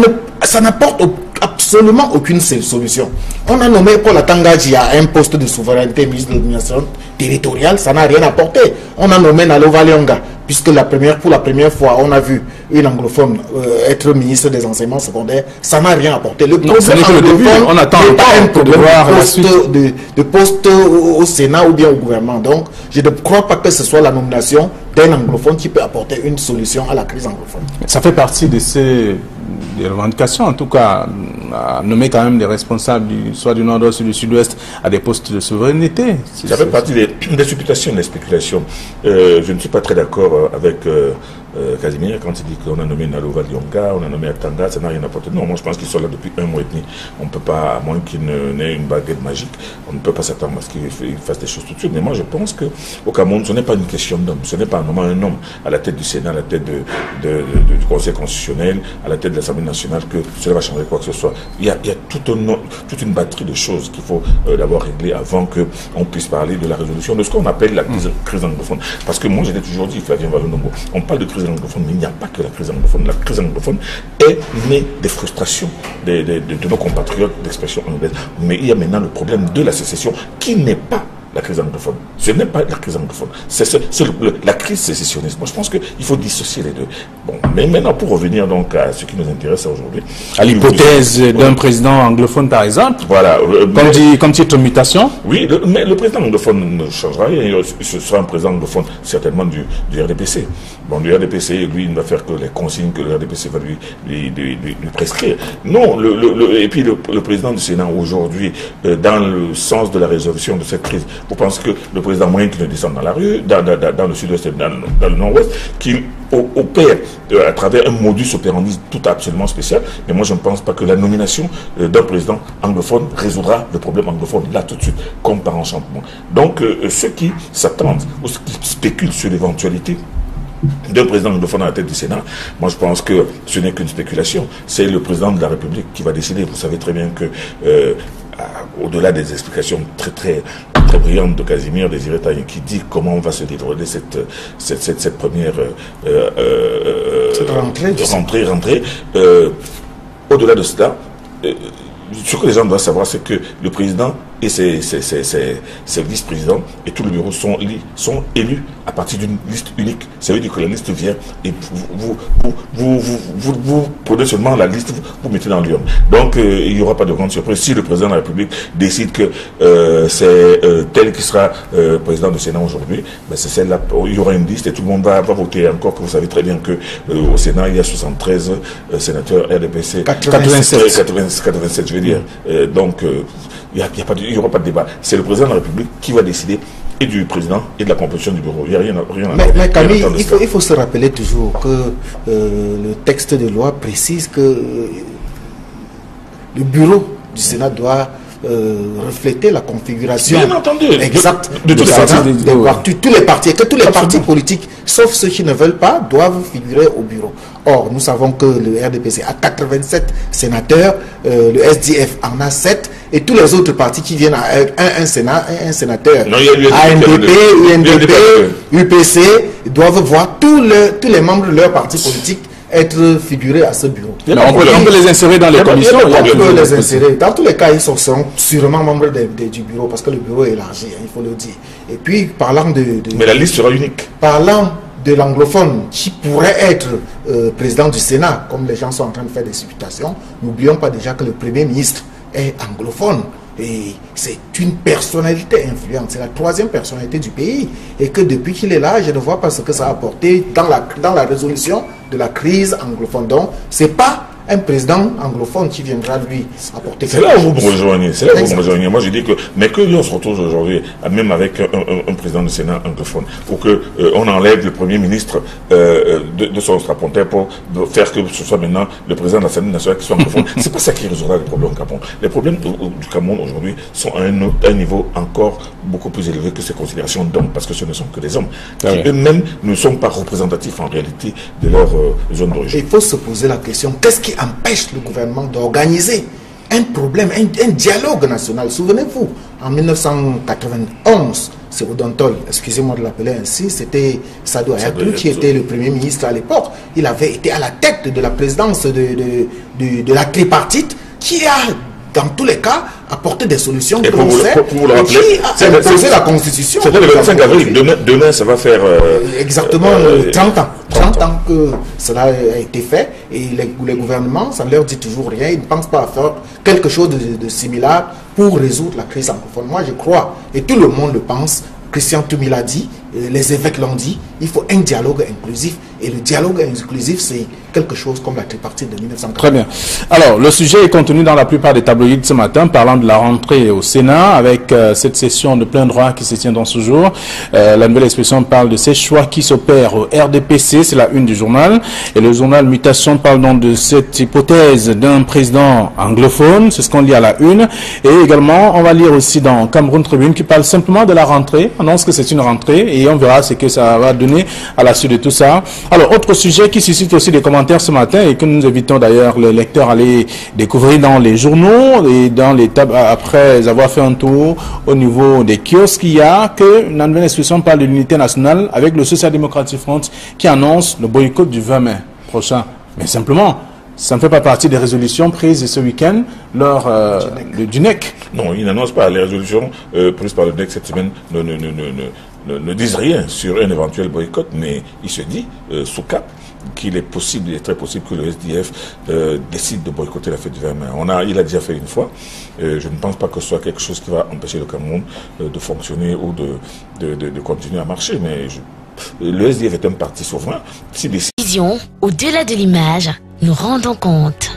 n'apporte absolument aucune solution. On a nommé Paul Atangadji à un poste de souveraineté, ministre de l'administration territoriale, ça n'a rien apporté. On a nommé Nalova Lyonga, puisque pour la première fois, on a vu une anglophone être ministre des enseignements secondaires, ça n'a rien apporté. Le problème anglophone, on attend pas un problème de poste au Sénat ou bien au gouvernement. Donc, je ne crois pas que ce soit la nomination d'un anglophone qui peut apporter une solution à la crise anglophone. Ça fait partie de ces revendications, en tout cas, à nommer quand même des responsables soit du nord-ouest ou du sud-ouest à des postes de souveraineté. Ça fait partie des supputations, des spéculations. Je ne suis pas très d'accord avec Casimir, quand il dit qu'on a nommé Nalova Lyonga, on a nommé Atanga, ça n'a rien apporté. Non, moi je pense qu'ils sont là depuis 1 mois et demi. On ne peut pas, à moins qu'il n'ait une baguette magique, on ne peut pas s'attendre à ce qu'il fasse des choses tout de suite. Mais moi je pense qu'au Cameroun, ce n'est pas une question d'homme. Ce n'est pas un homme à la tête du Sénat, à la tête du Conseil constitutionnel, à la tête de l'Assemblée nationale, que cela va changer quoi que ce soit. Il y a toute une batterie de choses qu'il faut d'abord régler avant qu'on puisse parler de la résolution de ce qu'on appelle la crise anglophone. Parce que moi, je l'ai toujours dit, Flavien Valonongo, on parle de crise anglophone, mais il n'y a pas que la crise anglophone. La crise anglophone est née des frustrations de nos compatriotes d'expression anglaise. Mais il y a maintenant le problème de la sécession qui n'est pas la crise anglophone. Ce n'est pas la crise anglophone. C'est la crise sécessionniste. Moi, je pense qu'il faut dissocier les deux. Bon, mais maintenant, pour revenir donc à ce qui nous intéresse aujourd'hui. À l'hypothèse d'un président anglophone, par exemple. Voilà. Comme titre de mutation. Oui, mais le président anglophone ne changera rien. Ce sera un président anglophone, certainement du RDPC. Bon, du RDPC, lui, il ne va faire que les consignes que le RDPC va lui prescrire. Non, et puis le président du Sénat aujourd'hui, dans le sens de la résolution de cette crise, vous pensez que le président moyen qui ne descend dans la rue, dans le sud-ouest et dans le nord-ouest, qu'il opère à travers un modus operandi tout absolument spécial. Mais moi, je ne pense pas que la nomination d'un président anglophone résoudra le problème anglophone là tout de suite, comme par enchantement. Donc, ceux qui s'attendent ou ceux qui spéculent sur l'éventualité d'un président anglophone à la tête du Sénat, moi je pense que ce n'est qu'une spéculation. C'est le président de la République qui va décider. Vous savez très bien que au-delà des explications très brillantes de Casimir Désiré Taïen qui dit comment va se dérouler cette première rentrée, au-delà de cela, ce que les gens doivent savoir, c'est que le président et ses vice-présidents et tout le bureau sont élus à partir d'une liste unique. Ça veut dire que la liste vient et vous prenez seulement la liste, vous mettez dans l'urne. Donc il n'y aura pas de grande surprise. Si le président de la République décide que c'est tel qui sera président du Sénat aujourd'hui, ben c'est celle-là, il y aura une liste et tout le monde va voter. Encore que vous savez très bien que au Sénat, il y a 73 sénateurs RDPC. 87, je veux dire. Donc il n'y aura pas de débat. C'est le président de la République qui va décider, et du président et de la composition du bureau. Il n'y a rien à Mais Camille, il faut se rappeler toujours que le texte de loi précise que le bureau du Sénat doit refléter la configuration exacte de tous les partis, que tous les partis politiques, sauf ceux qui ne veulent pas, doivent figurer au bureau. Or, nous savons que le RDPC a 87 sénateurs, le SDF en a 7, et tous les autres partis qui viennent avec un sénateur, ANDP, UNDP, UPC, doivent voir tous les membres de leur parti politique être figurés à ce bureau. On peut les insérer dans les commissions. On peut les insérer. Dans tous les cas, ils seront sûrement membres du bureau, parce que le bureau est élargi, il faut le dire. Et puis, parlant mais la liste sera unique. Parlant de l'anglophone qui pourrait être président du Sénat, comme les gens sont en train de faire des supputations, n'oublions pas déjà que le Premier ministre est anglophone. Et c'est une personnalité influente, c'est la 3e personnalité du pays. Et que depuis qu'il est là, je ne vois pas ce que ça a apporté dans la résolution de la crise anglophone. Donc, c'est pas un président anglophone qui viendra lui apporter quelque chose. C'est là où vous me rejoignez. C'est là où vous me rejoignez. Moi, je dis que, mais que l'on se retrouve aujourd'hui, même avec un président du Sénat anglophone, pour que on enlève le Premier ministre de son strapontin pour faire que ce soit maintenant le président de l'Assemblée nationale qui soit anglophone. C'est pas ça qui résoudra les problèmes au Cameroun. Les problèmes du Cameroun aujourd'hui sont à un niveau encore beaucoup plus élevé que ces considérations d'hommes, parce que ce ne sont que des hommes qui eux-mêmes ne sont pas représentatifs en réalité de leur zone d'origine. Il faut se poser la question, qu'est-ce qui empêche le gouvernement d'organiser un problème, un dialogue national? Souvenez-vous, en 1991, c'est Odontol, excusez-moi de l'appeler ainsi, c'était Sadou Ayatou qui était le Premier ministre à l'époque. Il avait été à la tête de la présidence de la tripartite qui a, dans tous les cas, apporter des solutions pour vous le rappeler, qui a imposé la Constitution. C'était le 25 avril. Demain, ça va faire... exactement 30 ans. 30 ans que cela a été fait. Et les gouvernements, ça ne leur dit toujours rien. Ils ne pensent pas à faire quelque chose de similaire pour résoudre la crise anglophone. Moi, je crois, et tout le monde le pense, Christian Toumi l'a dit, les évêques l'ont dit, il faut un dialogue inclusif. Et le dialogue inclusif, c'est quelque chose comme la tripartite de 1940. Très bien. Alors, le sujet est contenu dans la plupart des tabloïds ce matin, parlant de la rentrée au Sénat, avec cette session de plein droit qui se tient dans ce jour. La nouvelle expression parle de ces choix qui s'opèrent au RDPC, c'est la une du journal. Et le journal Mutation parle donc de cette hypothèse d'un président anglophone, c'est ce qu'on lit à la une. Et également, on va lire aussi dans Cameroun Tribune qui parle simplement de la rentrée, annonce que c'est une rentrée, et on verra ce que ça va donner à la suite de tout ça. Alors, autre sujet qui suscite aussi des commentaires ce matin et que nous invitons d'ailleurs les lecteurs à aller découvrir dans les journaux et dans les tables après avoir fait un tour au niveau des kiosques, il y a que la nouvelle expression parle de l'unité nationale avec le Social Democratic Front qui annonce le boycott du 20 mai prochain. Mais simplement, ça ne fait pas partie des résolutions prises ce week-end lors du NEC. Non, il n'annonce pas. Les résolutions prises par le NEC cette semaine ne disent rien sur un éventuel boycott, mais il se dit, sous cap, qu'il est possible, il est très possible que le SDF décide de boycotter la fête du 20 mai. Il a déjà fait une fois. Je ne pense pas que ce soit quelque chose qui va empêcher le Cameroun de fonctionner ou de continuer à marcher, mais le SDF est un parti souverain. Vision, au-delà de l'image, nous rendons compte.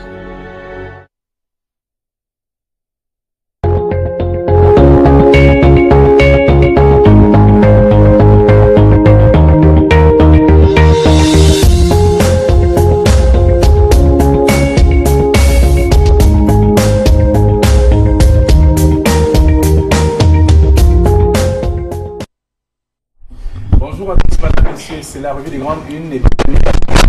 Bonjour à tous, madame, messieurs, c'est la revue des grandes unes et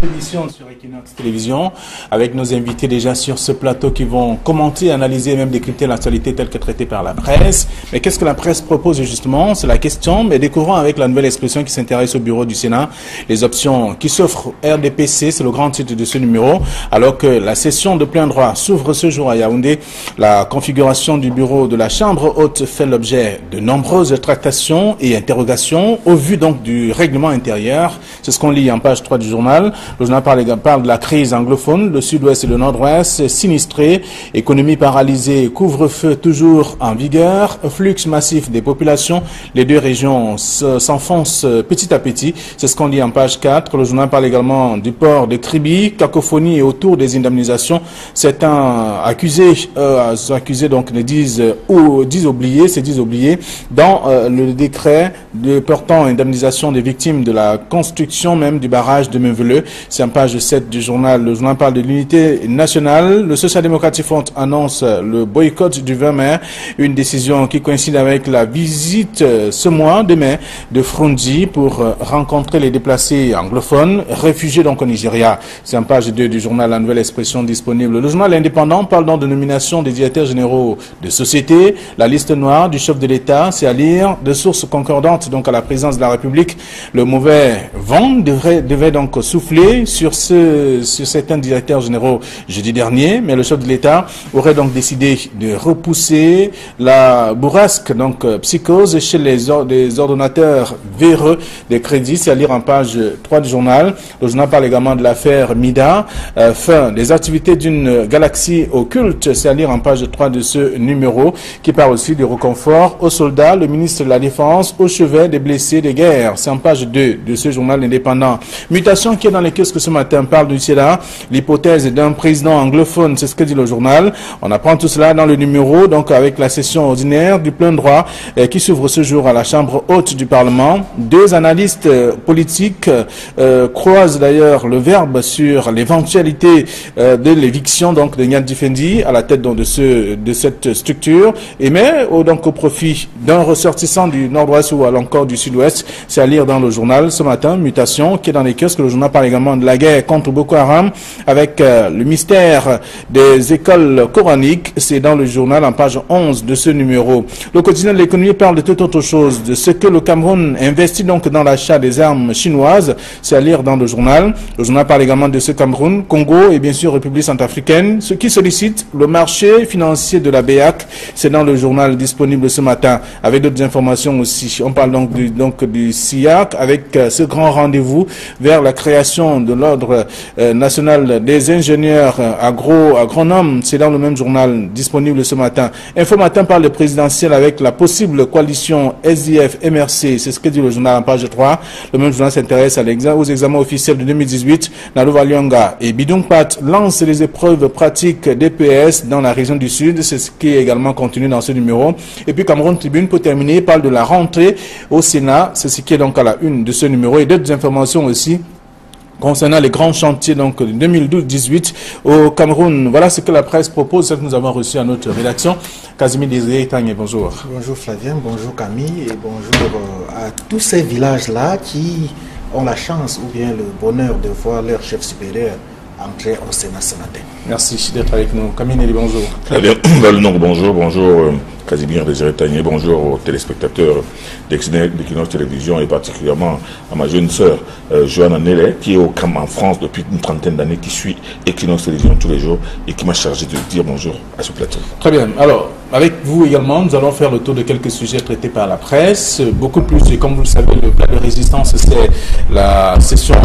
édition sur Equinox Télévision avec nos invités déjà sur ce plateau qui vont commenter, analyser et même décrypter l'actualité telle que traitée par la presse. Mais qu'est-ce que la presse propose justement? C'est la question, mais découvrons avec la nouvelle expression qui s'intéresse au bureau du Sénat les options qui s'offrent au RDPC, c'est le grand titre de ce numéro, alors que la session de plein droit s'ouvre ce jour à Yaoundé. La configuration du bureau de la Chambre haute fait l'objet de nombreuses tractations et interrogations au vu donc du règlement intérieur. C'est ce qu'on lit en page 3 du journal. Le journal parle de la crise anglophone, le sud-ouest et le nord-ouest sinistrés, économie paralysée, couvre-feu toujours en vigueur, flux massif des populations. Les deux régions s'enfoncent petit à petit. C'est ce qu'on lit en page 4. Le journal parle également du port de Kribi, cacophonie et autour des indemnisations. Certains accusés donc disent oubliés dans le décret portant indemnisation des victimes de la construction même du barrage de Meveleux. C'est en page 7 du journal. Le journal parle de l'unité nationale. Le Social Democratic Front annonce le boycott du 20 mai, une décision qui coïncide avec la visite ce mois de mai de Frunzi pour rencontrer les déplacés anglophones, réfugiés donc au Nigeria. C'est en page 2 du journal La Nouvelle Expression disponible. Le journal Indépendant parle donc de nomination des directeurs généraux de sociétés. La liste noire du chef de l'État, c'est à lire de sources concordantes donc à la présidence de la République. Le mauvais vent devait donc souffler sur certains directeurs généraux jeudi dernier, mais le chef de l'État aurait donc décidé de repousser la bourrasque, donc psychose chez les ordonnateurs véreux des crédits. C'est à lire en page 3 du journal. Le journal parle également de l'affaire Mida, fin des activités d'une galaxie occulte. C'est à lire en page 3 de ce numéro, qui parle aussi du reconfort aux soldats, le ministre de la Défense au chevet des blessés de guerre. C'est en page 2 de ce journal indépendant. Mutation qui est dans les kiosques ce matin parle du Sénat, l'hypothèse d'un président anglophone, c'est ce que dit le journal. On apprend tout cela dans le numéro, donc avec la session ordinaire du plein droit qui s'ouvre ce jour à la Chambre haute du Parlement. Deux analystes politiques croisent d'ailleurs le verbe sur l'éventualité de l'éviction donc de Nian Difendi à la tête donc de cette structure, et mais donc au profit d'un ressortissant du nord-ouest ou encore du sud-ouest. C'est à lire dans le journal ce matin. Mutation qui est dans les kiosques. Le journal parle également de la guerre contre Boko Haram avec le mystère des écoles coraniques. C'est dans le journal en page 11 de ce numéro. Le quotidien de l'économie parle de toute autre chose, de ce que le Cameroun investit donc dans l'achat des armes chinoises. C'est à lire dans le journal. Le journal parle également de ce Cameroun, Congo et bien sûr République centrafricaine, ce qui sollicite le marché financier de la BEAC. C'est dans le journal disponible ce matin avec d'autres informations aussi. On parle donc du SIAC avec ce grand rendez-vous vers la création président de l'Ordre national des ingénieurs agronomes. C'est dans le même journal disponible ce matin. Info Matin parle de présidentiel avec la possible coalition SDF-MRC. C'est ce que dit le journal en page 3. Le même journal s'intéresse aux examens officiels de 2018. Nalouva Lyonga et Bidongpat lancent les épreuves pratiques DPS dans la région du Sud. C'est ce qui est également contenu dans ce numéro. Et puis Cameroun Tribune, pour terminer, parle de la rentrée au Sénat. C'est ce qui est donc à la une de ce numéro. Et d'autres informations aussi concernant les grands chantiers donc de 2012-18 au Cameroun. Voilà ce que la presse propose, ce que nous avons reçu à notre rédaction. Casimir Désiré Tang, bonjour. Bonjour Flavien, bonjour Camille et bonjour à tous ces villages-là qui ont la chance ou bien le bonheur de voir leur chef supérieur entrer au Sénat ce matin. Merci d'être avec nous. Camille Nelly, bonjour. Très bien. Bonjour. Casimir Désiré Tagné, bonjour aux téléspectateurs d'Equinox Télévision et particulièrement à ma jeune sœur Johanna Nellet qui est en France depuis une trentaine d'années, qui suit Equinox Télévision tous les jours et qui m'a chargé de dire bonjour à ce plateau. Très bien. Alors, avec vous également, nous allons faire le tour de quelques sujets traités par la presse. Beaucoup plus, et comme vous le savez, le plat de résistance, c'est la session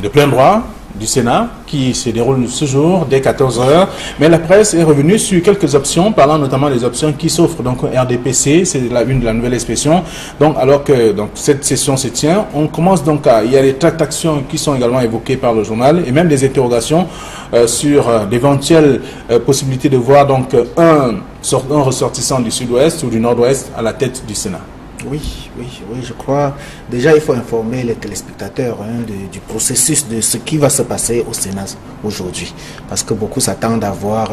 de plein droit du Sénat qui se déroule ce jour dès 14h, mais la presse est revenue sur quelques options, parlant notamment des options qui s'offrent donc au RDPC, c'est une de la nouvelle expression. Donc alors que cette session se tient, on commence donc il y a des tractations qui sont également évoquées par le journal et même des interrogations sur d'éventuelles possibilités de voir donc un ressortissant du Sud-Ouest ou du Nord-Ouest à la tête du Sénat. Oui, je crois. Déjà, il faut informer les téléspectateurs du processus de ce qui va se passer au Sénat aujourd'hui. Parce que beaucoup s'attendent à voir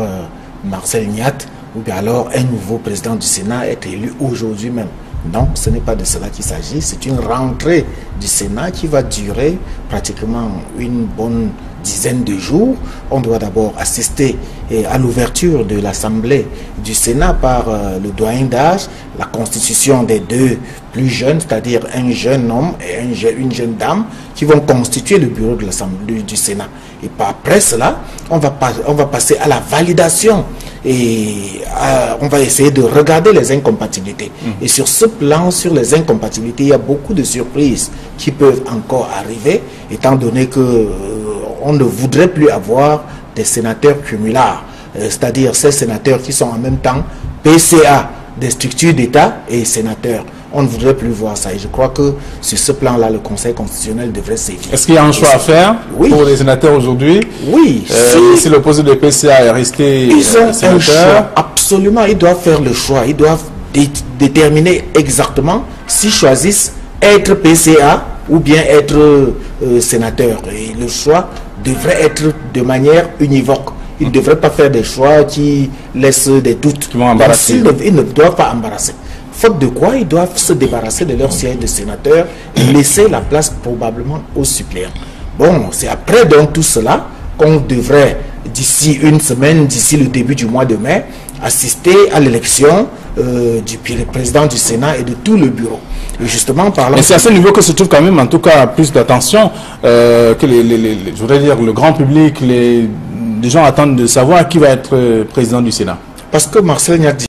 Marcel Niat ou bien alors un nouveau président du Sénat être élu aujourd'hui même. Non, ce n'est pas de cela qu'il s'agit. C'est une rentrée du Sénat qui va durer pratiquement une bonne dizaine de jours. On doit d'abord assister à l'ouverture de l'Assemblée du Sénat par le doyen d'âge, la constitution des deux plus jeunes, c'est-à-dire un jeune homme et une jeune dame qui vont constituer le bureau de l'Assemblée du Sénat. Et après cela, on va passer à la validation et on va essayer de regarder les incompatibilités. Et sur ce plan, sur les incompatibilités, il y a beaucoup de surprises qui peuvent encore arriver, étant donné que on ne voudrait plus avoir des sénateurs cumulards, c'est-à-dire ces sénateurs qui sont en même temps PCA des structures d'État et sénateurs. On ne voudrait plus voir ça. Et je crois que sur ce plan-là, le Conseil constitutionnel devrait sévir. Est-ce qu'il y a un choix à faire pour les sénateurs aujourd'hui? Oui. Si l'opposé de PCA est resté ils ont un choix, absolument. Ils doivent faire le choix. Ils doivent déterminer exactement s'ils choisissent être PCA ou bien être sénateur. Et le choix devrait être de manière univoque. Ils ne devraient pas faire des choix qui laissent des doutes. Ils ne doivent pas embarrasser. Faute de quoi, ils doivent se débarrasser de leur siège de sénateur et laisser la place probablement aux suppléants. Bon, c'est après donc tout cela qu'on devrait, d'ici une semaine, d'ici le début du mois de mai, assister à l'élection du président du Sénat et de tout le bureau. Et justement, parlant... Et c'est à ce niveau que se trouve quand même, en tout cas, plus d'attention que je voudrais dire, le grand public, les gens attendent de savoir qui va être président du Sénat. Parce que Marcel Niat